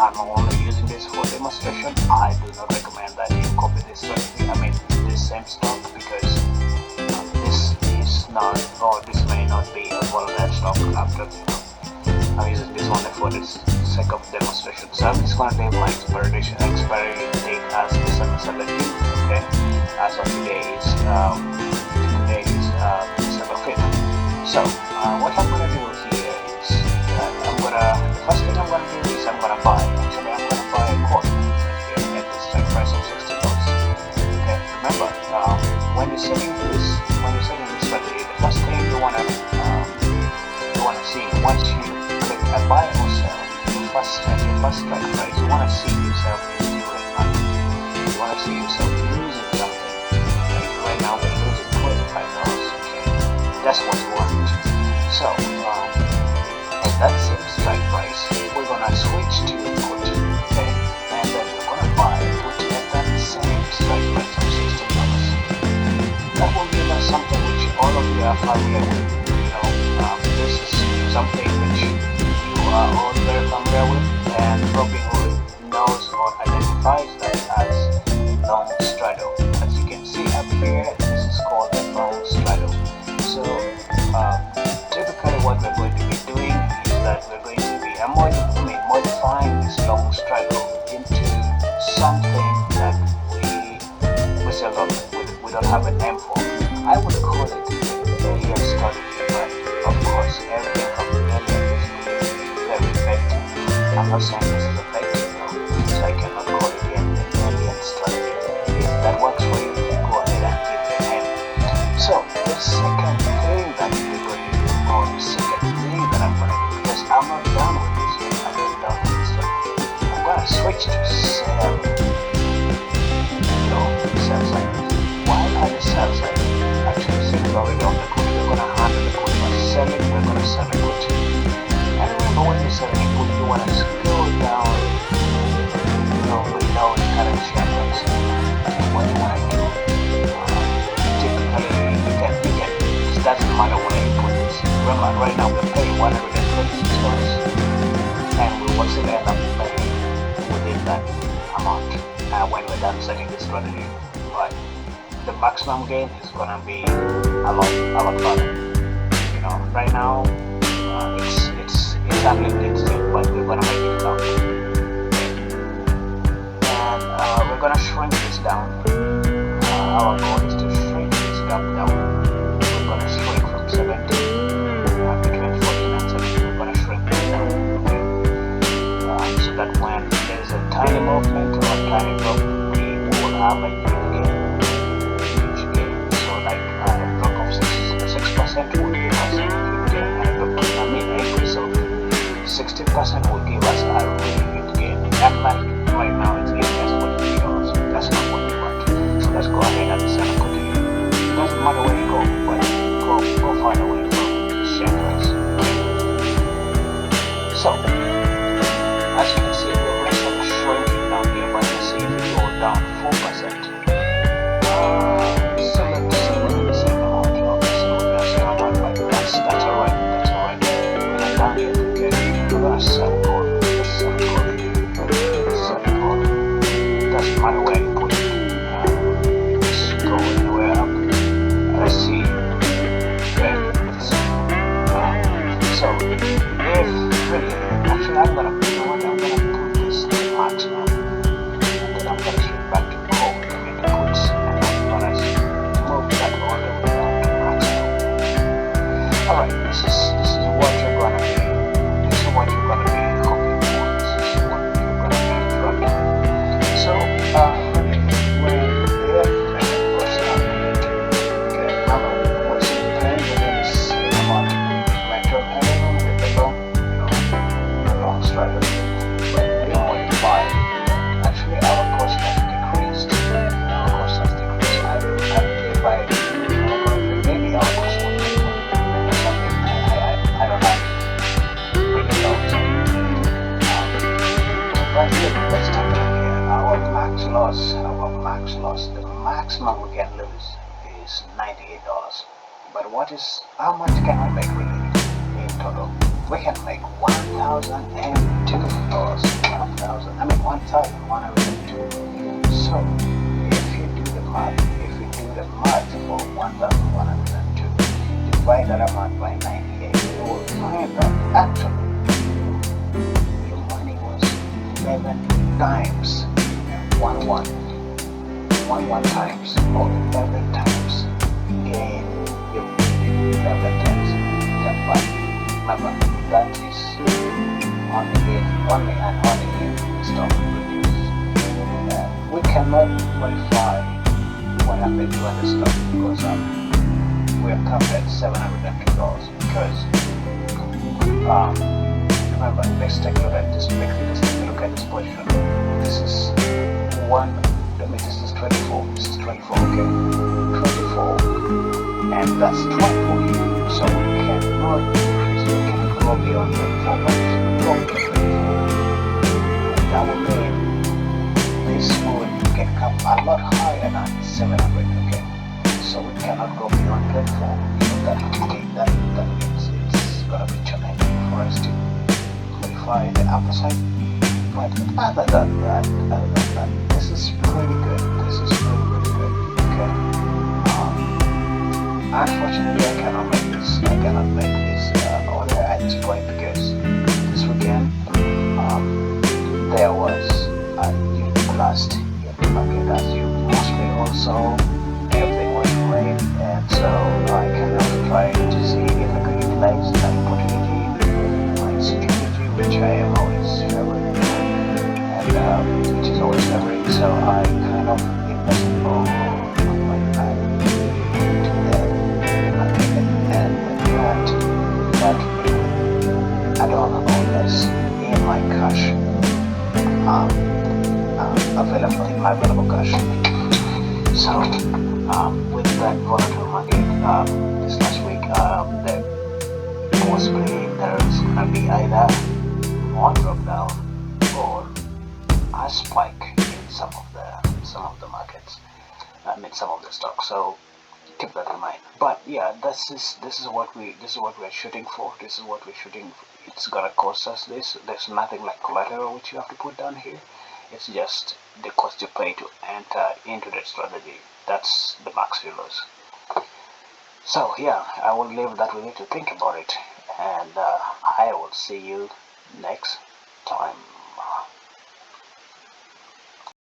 I'm only using this for demonstration. I do not recommend that you copy this strategy, this same stock, because this is not, or this may not be a volatile stock after, I'm using this only for the sake of demonstration. So I'm just going to leave my expiry date as December 17th. Okay, as of today is December 5th. So what I'm going to do here is the first thing I'm going to do is I'm going to buy. Actually, I'm going to buy a call here at this strike price of $60. Okay, remember when you're setting this strategy, the first thing you want to see once you click a buy or sell, your first strike price, you want to see yourself in during money. You want to see yourself losing something. Like right now we're losing $25. Okay, that's what you want. So at that same strike price, we're gonna switch to put, okay, and then we're gonna buy put at that same strike price of $60. That will give us something which all of you are familiar with. This is something which you are all very familiar with, and Robinhood knows or identifies that as long straddle. As you can see up here, this is called a long straddle. So typically what we're going to be doing is that we're going to be modifying this long straddle into something that we don't have a name for. I would call it the alien strategy, but of course everything from the alien is very effective. I'm not saying this is effective though, so I cannot call it the alien strategy. If that works for you, then go ahead and give it a name. So the second thing that we're going to do, or the second thing that I'm going to do, because I'm not done with this yet, I'm not done with this strategy, I'm going to switch to sell. Sell side. Why are the sell side? Actually, since we're already on the put, we're going to handle the put. We're going to sell the put. And remember, when you're selling a put, you want to scroll down, below the current share price. And what you want to do, typically, you can, it doesn't matter where you put this. Remember, right now we're paying $126, and we will still end up paying within that amount when we're done setting this strategy. But the maximum gain is gonna be a lot further. Right now it's unlimited still, but we're gonna make it count. And we're gonna shrink this down. Our goal is to shrink this gap down. We're gonna shrink from 70 between 14 and 70. We're gonna shrink this down. Okay? So that when there's a tiny movement or a tiny drop, we will have a huge gain. So like a drop of 6% will give us a huge gain, and a drop of increase of 60% will give us a really huge gain. And like right now it's giving us $43. That's not what we want. So let's go ahead and sell a put here. It doesn't matter where you go, but go find a way from the share price. So as you can see, we're actually shrinking down here, but you see if we go down 4%, still in the same amount, but that's alright, When I'm down here, okay, we're gonna sell gold, doesn't matter where you put it, just go anywhere up, let's see, so if actually I'm gonna put this to maximum, and then I'm gonna switch back to gold, puts, and I'm gonna move that all the way down to maximum. Alright, this is what you're gonna be copying for. This is what you're gonna be tracking. So when the air goes down, okay, remember what's paying within the same amount with the long straddle, but we modify. Actually, our cost has decreased. I believe maybe our cost will be something. I don't know. Really know. But here, let's take a look here. Our max loss, the maximum we can lose is $98. But how much can we make really in total? we can make $1,002. $1,102. So if you do the math, for 1,102, divide that amount by 98, you will find that actually your money was 11 times, 11 times, or 11 times gain. You 11 times. But remember, that is only and only in stock reviews. We cannot verify what happened to other stock because we are capped at $702 because remember, let's take a look at this. Let's take a look at this position. This is this is 24. This is 24. Okay, 24, and that's 24 here. So we cannot increase. We can go beyond 24, but go to 24. That would mean this would get up a lot higher than 700. Okay, so we cannot go beyond 24. So that means it's gonna be challenging for us to verify the upper side. But other than that, this is pretty good. This is pretty good. Okay. Unfortunately, I cannot make this order at this point because this weekend there was a huge blast in the market, as you mostly also everything was rain, and so I kind of tried to see if I could utilize that opportunity, my security, which I am always favoring, and which is always favoring. So I kind of invested all my time into that market, and that I don't know less in my cash. Available in my available cash. So with that volatile market this last week, possibly there's gonna be either one drop down or a spike in some of the markets. Some of the stocks. So keep that in mind. But yeah, this is what we are shooting for. This is what we're shooting for. It's gonna cost us this. There's nothing like collateral which you have to put down here. It's just the cost you pay to enter into that strategy. That's the max you lose. So yeah, I will leave that with you to think about it, and I will see you next time.